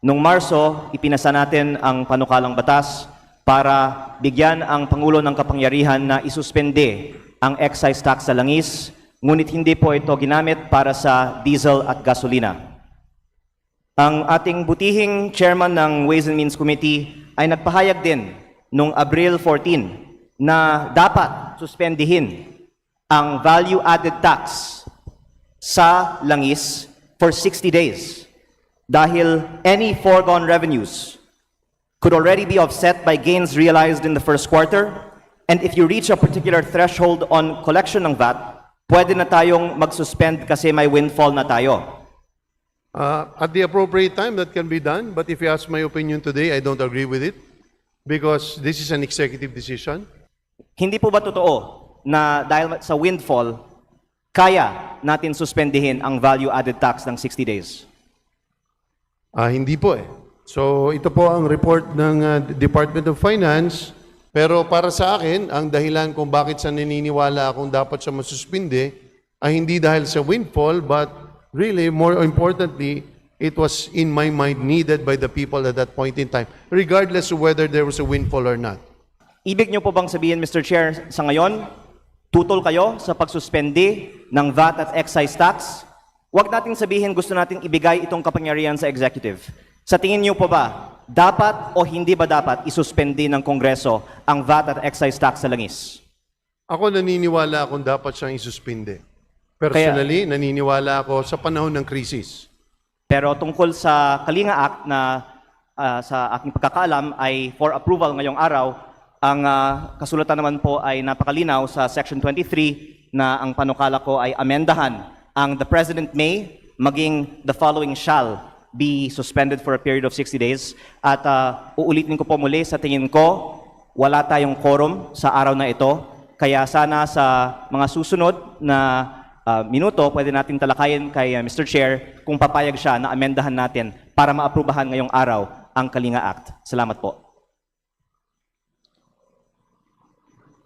Noong Marso, ipinasa natin ang panukalang batas para bigyan ang Pangulo ng kapangyarihan na isuspende ang excise tax sa langis, ngunit hindi po ito ginamit para sa diesel at gasolina. Ang ating butihing chairman ng Ways and Means Committee ay nagpahayag din noong Abril 14 na dapat suspendihin ang value-added tax sa langis for 60 days dahil any foregone revenues could already be offset by gains realized in the first quarter, and if you reach a particular threshold on collection ng VAT, pwede na tayong mag-suspend kasi may windfall na tayo. At the appropriate time, that can be done. But if you ask my opinion today, I don't agree with it because this is an executive decision. Hindi po ba totoo na dahil sa windfall, kaya natin suspendihin ang value-added tax ng 60 days? Hindi po eh. So ito po ang report ng Department of Finance. Pero para sa akin, ang dahilan kung bakit sa naniniwala akong dapat siya masuspinde ay hindi dahil sa windfall, but really, more importantly, it was in my mind needed by the people at that point in time, regardless of whether there was a windfall or not. Ibig niyo po bang sabihin, Mr. Chair, sa ngayon, tutol kayo sa pagsuspende ng VAT at excise tax? Huwag nating sabihin gusto nating ibigay itong kapangyarihan sa executive. Sa tingin niyo po ba, dapat o hindi ba dapat isuspende ng Kongreso ang VAT at excise tax sa langis? Ako naniniwala akong dapat siyang isuspinde. Personally, naniniwala ako sa panahon ng krisis. Pero tungkol sa Kalinga Act na sa aking pagkakaalam ay for approval ngayong araw, ang kasulatan naman po ay napakalinaw sa Section 23 na ang panukala ko ay amendahan ang the President may maging the following shall be suspended for a period of 60 days. At uulitin ko po muli, sa tingin ko, wala tayong quorum sa araw na ito. Kaya sana sa mga susunod na minuto, pwede natin talakayin kay Mr. Chair kung papayag siya na amendahan natin para maaprubahan ngayong araw ang Kalinga Act. Salamat po.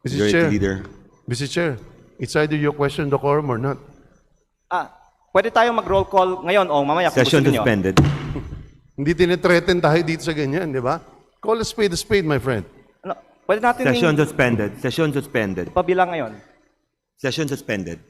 Mr. Chair, Mr. Chair, it's either you question the quorum or not. Pwede tayong mag-roll call ngayon o mamaya kung gusto Session niyo. suspended. Hindi tinitreaten tayo dito sa ganyan, di ba? Call a spade, my friend. Ano, pwede natin Session suspended. Session suspended. pabilang ngayon. Session suspended.